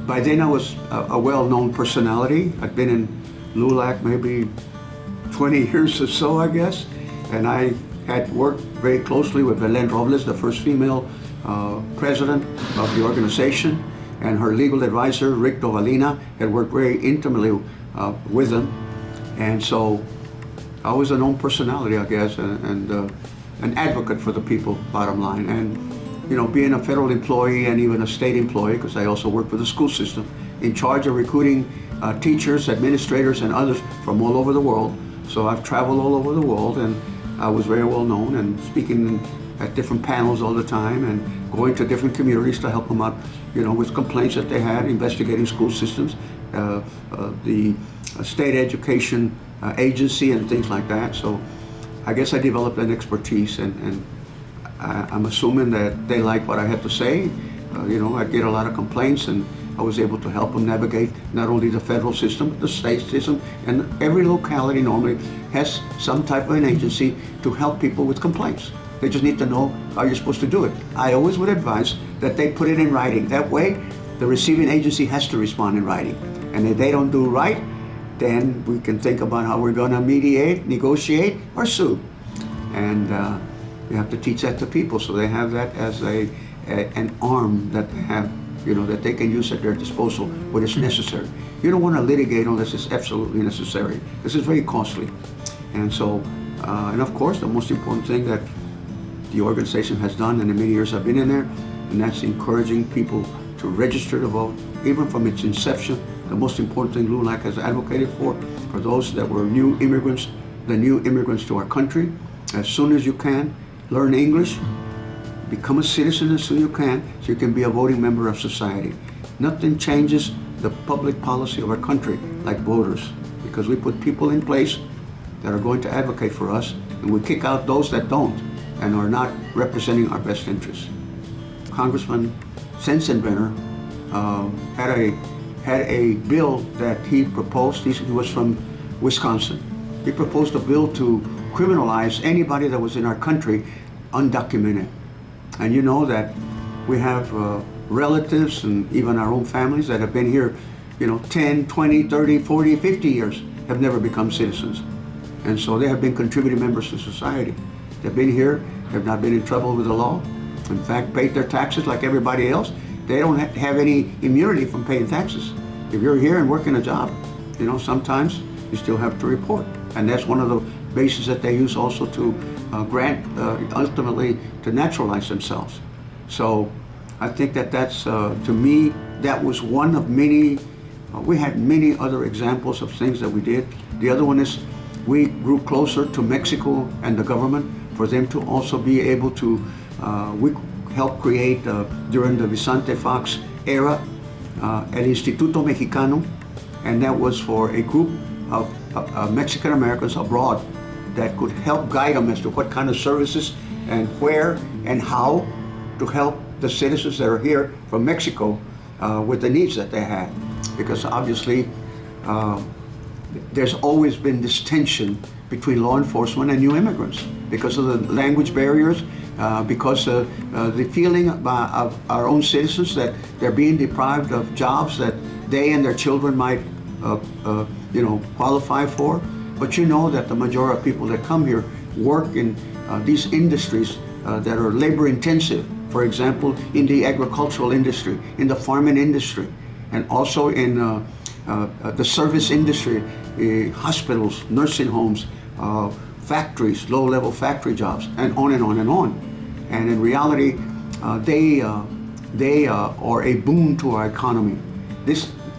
by then I was a well-known personality. I'd been in LULAC maybe 20 years or so, I guess. And I had worked very closely with Belen Robles, the first female president of the organization, and her legal advisor, Rick Dovalina, had worked very intimately with them. And so I was a known personality, I guess, and an advocate for the people, bottom line. And, you know, being a federal employee and even a state employee, because I also work for the school system, in charge of recruiting teachers, administrators, and others from all over the world. So I've traveled all over the world, and I was very well known and speaking at different panels all the time and going to different communities to help them out, you know, with complaints that they had, investigating school systems, the state education agency and things like that. So I guess I developed an expertise, and I'm assuming that they like what I had to say. You know, I get a lot of complaints, and I was able to help them navigate not only the federal system, but the state system, and every locality normally has some type of an agency to help people with complaints. They just need to know how you're supposed to do it. I always would advise that they put it in writing. That way, the receiving agency has to respond in writing. And if they don't do right, then we can think about how we're going to mediate, negotiate, or sue. And you have to teach that to people so they have that as an arm that they have, you know, that they can use at their disposal when it's necessary. You don't want to litigate unless it's absolutely necessary. This is very costly. And so, and of course, the most important thing that the organization has done in the many years I've been in there, and that's encouraging people to register to vote, even from its inception. The most important thing LULAC has advocated for those that were new immigrants, the new immigrants to our country, as soon as you can, learn English, become a citizen as soon as you can, so you can be a voting member of society. Nothing changes the public policy of our country like voters, because we put people in place that are going to advocate for us, and we kick out those that don't and are not representing our best interests. Congressman Sensenbrenner had a bill that he proposed. He was from Wisconsin. He proposed a bill to criminalize anybody that was in our country undocumented. And you know that we have relatives and even our own families that have been here, you know, 10, 20, 30, 40, 50 years, have never become citizens. And so they have been contributing members to society. They've been here, have not been in trouble with the law. In fact, paid their taxes like everybody else. They don't have any immunity from paying taxes. If you're here and working a job, you know, sometimes you still have to report. And that's one of the bases that they use also to grant, ultimately, to naturalize themselves. So I think that that's, to me, that was one of many, we had many other examples of things that we did. The other one is we grew closer to Mexico and the government for them to also be able to, we helped create, during the Vicente Fox era, El Instituto Mexicano, and that was for a group of Mexican Americans abroad that could help guide them as to what kind of services and where and how to help the citizens that are here from Mexico with the needs that they had. Because obviously, there's always been this tension between law enforcement and new immigrants because of the language barriers, because of the feeling of our own citizens that they're being deprived of jobs that they and their children might you know, qualify for. But you know that the majority of people that come here work in these industries that are labor intensive. For example, in the agricultural industry, in the farming industry, and also in the service industry, hospitals, nursing homes, factories, low-level factory jobs, and on and on and on. And in reality, they are a boon to our economy.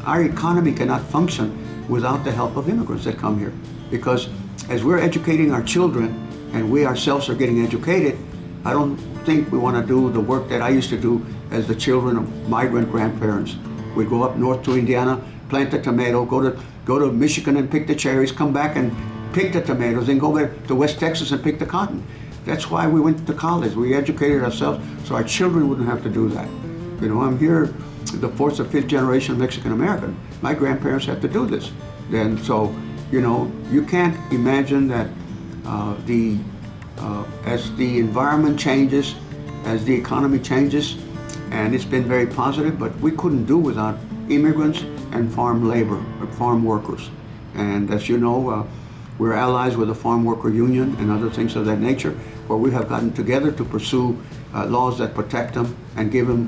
Our economy cannot function without the help of immigrants that come here. Because as we're educating our children and we ourselves are getting educated, I don't think we want to do the work that I used to do as the children of migrant grandparents. We'd go up north to Indiana, plant the tomato, go to Michigan and pick the cherries, come back and pick the tomatoes, then go back to West Texas and pick the cotton. That's why we went to college. We educated ourselves so our children wouldn't have to do that. You know, I'm here, the fourth or fifth generation Mexican American. My grandparents had to do this. And so, you know, you can't imagine that as the environment changes, as the economy changes, and it's been very positive, but we couldn't do without immigrants and farm labor, or farm workers. And as you know, we're allies with the Farm Worker Union and other things of that nature, where we have gotten together to pursue laws that protect them and give them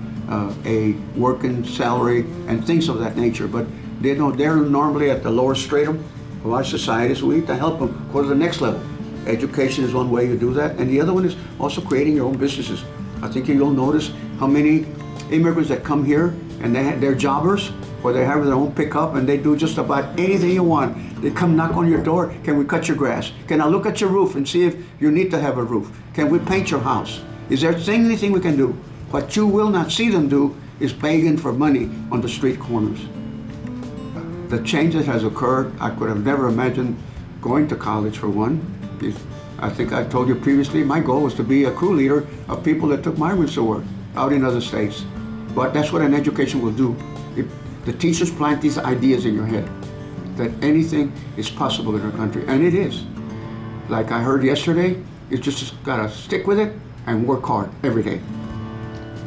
a working salary and things of that nature. But they're normally at the lower stratum of our society, so we need to help them go to the next level. Education is one way you do that, and the other one is also creating your own businesses. I think you'll notice how many immigrants that come here and they're jobbers, or they have their own pickup and they do just about anything you want. They come knock on your door, can we cut your grass? Can I look at your roof and see if you need to have a roof? Can we paint your house? Is there anything we can do? What you will not see them do is begging for money on the street corners. The change that has occurred, I could have never imagined going to college for one. I think I told you previously, my goal was to be a crew leader of people that took migrants to work out in other states. But that's what an education will do. The teachers plant these ideas in your head that anything is possible in our country, and it is. Like I heard yesterday, you just gotta stick with it and work hard every day.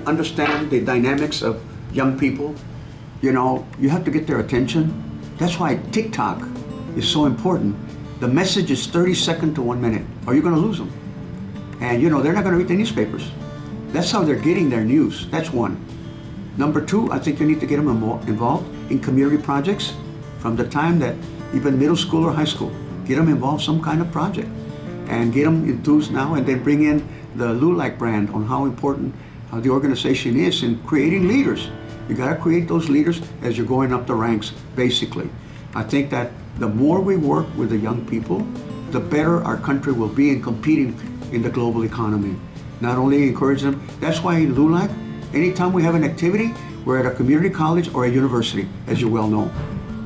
Understand the dynamics of young people. You know, you have to get their attention. That's why TikTok is so important. The message is 30 seconds to 1 minute, or you're gonna lose them. And you know, they're not gonna read the newspapers. That's how they're getting their news. That's one. Number two, I think you need to get them involved in community projects from the time that even middle school or high school. Get them involved in some kind of project and get them enthused now, and then bring in the LULAC brand on how important the organization is in creating leaders. You gotta create those leaders as you're going up the ranks, basically. I think that the more we work with the young people, the better our country will be in competing in the global economy. Not only encourage them, that's why in LULAC, anytime we have an activity, we're at a community college or a university, as you well know,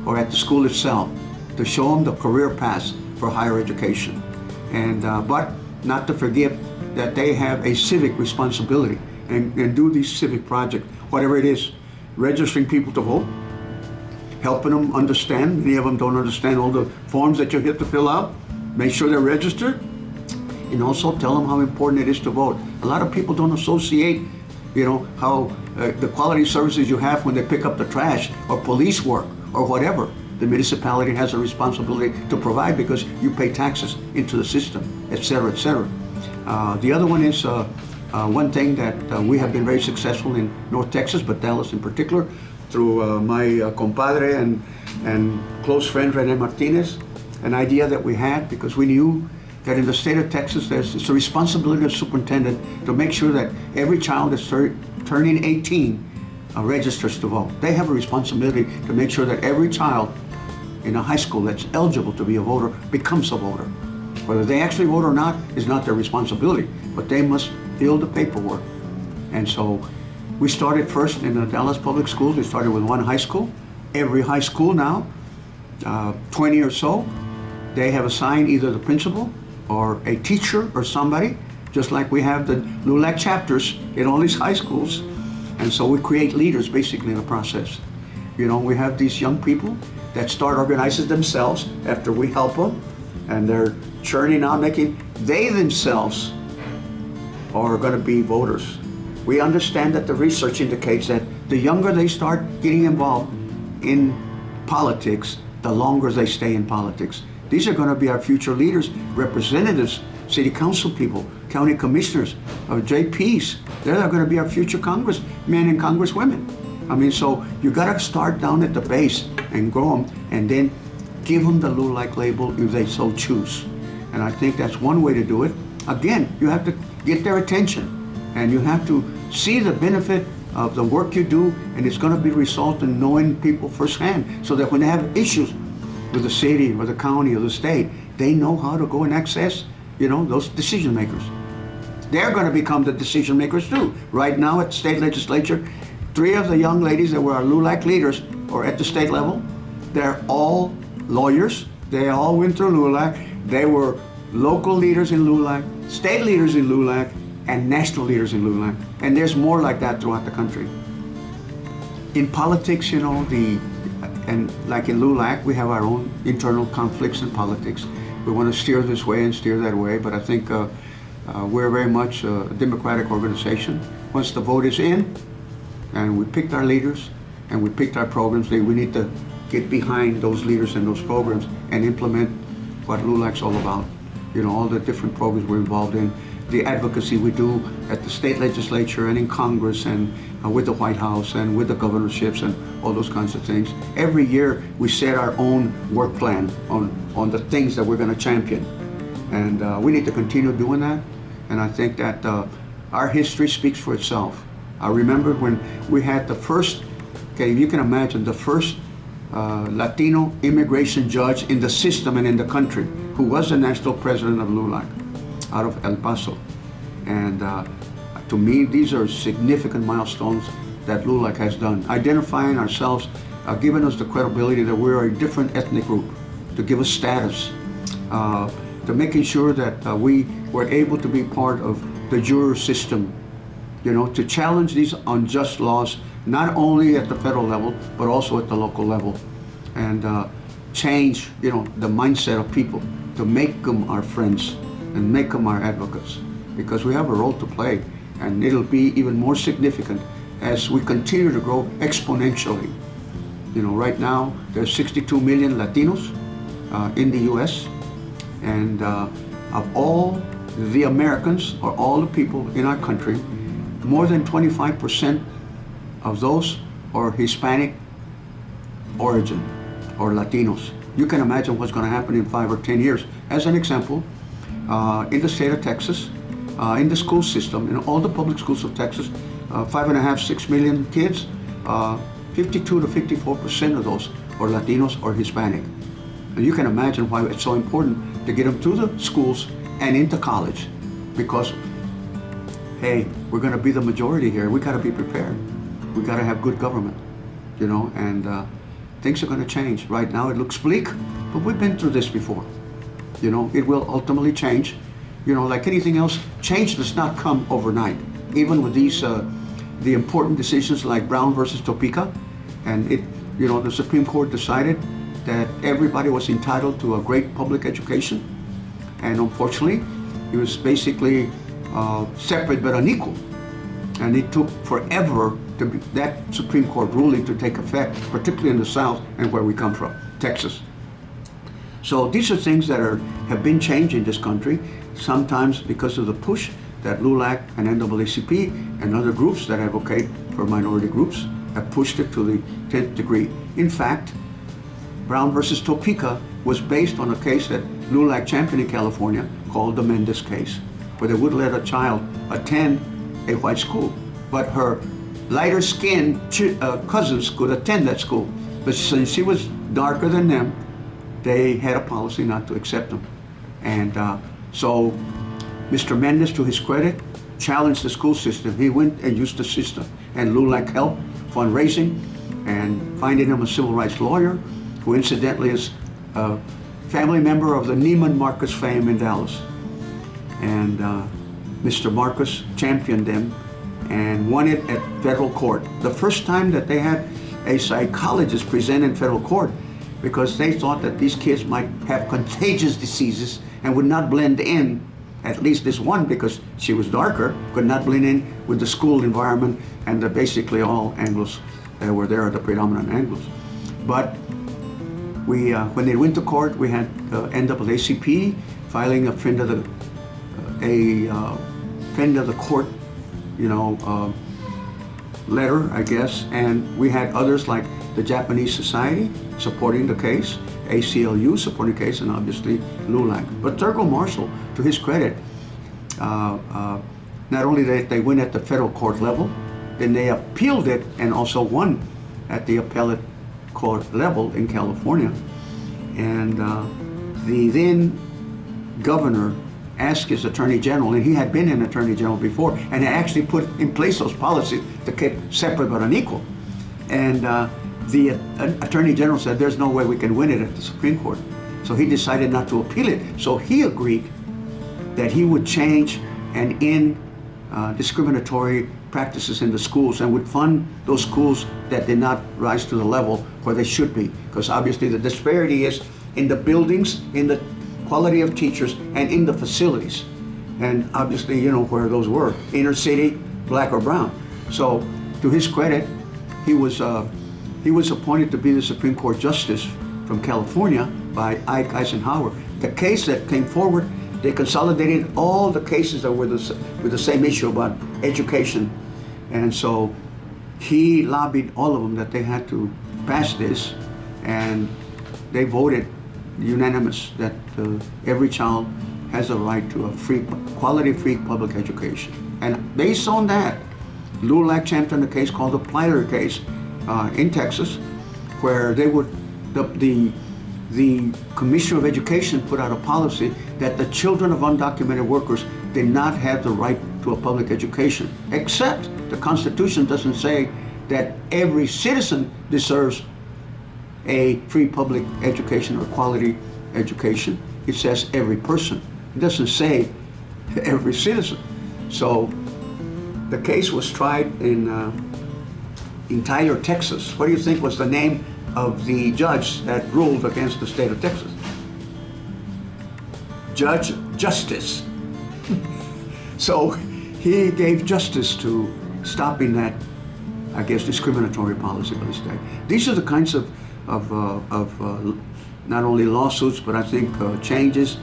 or at the school itself, to show them the career paths for higher education. And but not to forget that they have a civic responsibility and do these civic projects, whatever it is, registering people to vote, helping them understand. Many of them don't understand all the forms that you have to fill out. Make sure they're registered, and also tell them how important it is to vote. A lot of people don't associate, you know, how the quality services you have when they pick up the trash, or police work, or whatever. The municipality has a responsibility to provide because you pay taxes into the system, et cetera, et cetera. The other one is one thing that we have been very successful in North Texas, but Dallas in particular, through my compadre and close friend Rene Martinez, an idea that we had because we knew that in the state of Texas, it's a responsibility of the superintendent to make sure that every child that's turning 18 registers to vote. They have a responsibility to make sure that every child in a high school that's eligible to be a voter becomes a voter. Whether they actually vote or not is not their responsibility, but they must fill the paperwork. And so we started first in the Dallas public schools. We started with one high school. Every high school now, 20 or so, they have assigned either the principal or a teacher or somebody, just like we have the LULAC chapters in all these high schools. And so we create leaders basically in the process. You know, we have these young people that start organizing themselves after we help them, and they're churning out, they themselves are gonna be voters. We understand that the research indicates that the younger they start getting involved in politics, the longer they stay in politics. These are going to be our future leaders, representatives, city council people, county commissioners, JPs. They're going to be our future congressmen and congresswomen. I mean, so you got to start down at the base and grow them, and then give them the LULAC label if they so choose. And I think that's one way to do it. Again, you have to get their attention, and you have to see the benefit of the work you do, and it's going to be result in knowing people firsthand, so that when they have issues, with the city or the county or the state, they know how to go and access, those decision makers. They're going to become the decision makers too. Right now at the state legislature, 3 of the young ladies that were our LULAC leaders or at the state level, they're all lawyers. They all went through LULAC. They were local leaders in LULAC, state leaders in LULAC, and national leaders in LULAC. And there's more like that throughout the country. In politics, and like in LULAC, we have our own internal conflicts in politics. We want to steer this way and steer that way, but I think we're very much a democratic organization. Once the vote is in, and we picked our leaders, and we picked our programs, we need to get behind those leaders and those programs and implement what LULAC's all about. All the different programs we're involved in, the advocacy we do at the state legislature and in Congress and with the White House and with the governorships and all those kinds of things. Every year we set our own work plan on the things that we're going to champion. And we need to continue doing that. And I think that our history speaks for itself. I remember when we had the first, you can imagine, the first Latino immigration judge in the system and in the country, who was the national president of LULAC out of El Paso. And to me, these are significant milestones that LULAC has done. Identifying ourselves, giving us the credibility that we're a different ethnic group, to give us status, to making sure that we were able to be part of the juror system, to challenge these unjust laws, not only at the federal level, but also at the local level, and change, the mindset of people, to make them our friends and make them our advocates, because we have a role to play, and it'll be even more significant as we continue to grow exponentially. Right now, there's 62 million Latinos in the U.S., and of all the Americans, or all the people in our country, more than 25% of those are Hispanic origin, or Latinos. You can imagine what's going to happen in 5 or 10 years. As an example, in the state of Texas, in the school system, in all the public schools of Texas, 5.5, 6 million kids, 52 to 54% of those are Latinos or Hispanic. And you can imagine why it's so important to get them to the schools and into college, because, hey, we're going to be the majority here. We got to be prepared. We got to have good government, and things are going to change. Right now it looks bleak, but we've been through this before. It will ultimately change. Like anything else, change does not come overnight. Even with these, the important decisions like Brown versus Topeka, and the Supreme Court decided that everybody was entitled to a great public education, and unfortunately, it was basically separate but unequal. And it took forever that Supreme Court ruling to take effect, particularly in the South and where we come from, Texas. So these are things that have been changed in this country, sometimes because of the push that LULAC and NAACP and other groups that advocate for minority groups have pushed it to the 10th degree. In fact, Brown versus Topeka was based on a case that LULAC championed in California called the Mendez case, where they would let a child attend a white school, but her lighter skinned cousins could attend that school. But since she was darker than them, they had a policy not to accept them. And so Mr. Mendez, to his credit, challenged the school system. He went and used the system, and LULAC helped fundraising and finding him a civil rights lawyer, who incidentally is a family member of the Neiman Marcus fame in Dallas. And Mr. Marcus championed them and won it at federal court. The first time that they had a psychologist present in federal court, because they thought that these kids might have contagious diseases and would not blend in. At least this one, because she was darker, could not blend in with the school environment and basically all Anglos that were there, the predominant Anglos. But we, when they went to court, we had NAACP filing a friend of the court, letter, I guess, and we had others like the Japanese Society supporting the case, ACLU supporting the case, and obviously LULAC. But Thurgood Marshall, to his credit, not only did they win at the federal court level, then they appealed it and also won at the appellate court level in California. And the then governor asked his attorney general, and he had been an attorney general before, and had actually put in place those policies to keep separate but unequal. And the attorney general said, there's no way we can win it at the Supreme Court. So he decided not to appeal it. So he agreed that he would change and end discriminatory practices in the schools, and would fund those schools that did not rise to the level where they should be. Because obviously the disparity is in the buildings, in the quality of teachers, and in the facilities. And obviously, you know where those were, inner city, black or brown. So to his credit, he was appointed to be the Supreme Court Justice from California by Ike Eisenhower. The case that came forward, they consolidated all the cases that were with the same issue about education. And so he lobbied all of them that they had to pass this, and they voted unanimous that every child has a right to a free, quality free public education. And based on that, LULAC championed a case called the Plyler case in Texas, where they would, the Commissioner of Education put out a policy that the children of undocumented workers did not have the right to a public education, except the Constitution doesn't say that every citizen deserves a free public education or quality education. It says every person. It doesn't say every citizen. So the case was tried in Tyler, Texas. What do you think was the name of the judge that ruled against the state of Texas? Judge Justice. So he gave justice to stopping that, I guess, discriminatory policy by the state. These are the kinds of not only lawsuits, but I think changes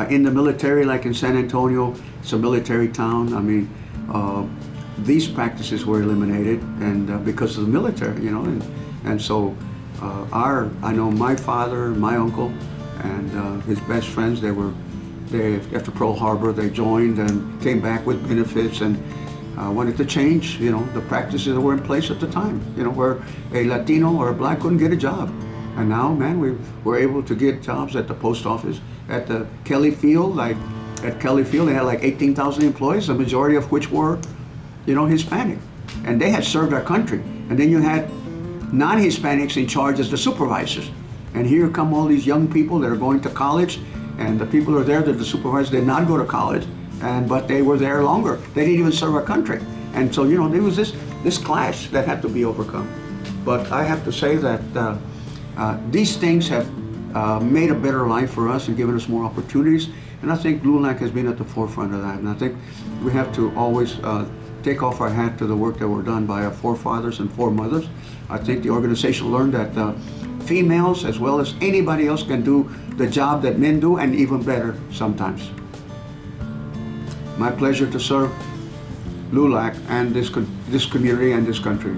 in the military, like in San Antonio. It's a military town. I mean, these practices were eliminated, and because of the military, you know, and so I know my father, my uncle, and his best friends, they after Pearl Harbor, they joined and came back with benefits and wanted to change, you know, the practices that were in place at the time, you know, where a Latino or a black couldn't get a job. And now, man, we were able to get jobs at the post office, at the Kelly Field. Like at Kelly Field, they had like 18,000 employees, the majority of which were, you know, Hispanic. And they had served our country. And then you had non-Hispanics in charge as the supervisors. And here come all these young people that are going to college, and the people who are there, that the supervisors did not go to college, but they were there longer. They didn't even serve our country. And so, you know, there was this clash that had to be overcome. But I have to say that these things have made a better life for us and given us more opportunities. And I think LULAC has been at the forefront of that. And I think we have to always take off our hat to the work that were done by our forefathers and foremothers. I think the organization learned that females, as well as anybody else, can do the job that men do, and even better sometimes. My pleasure to serve LULAC and this community and this country.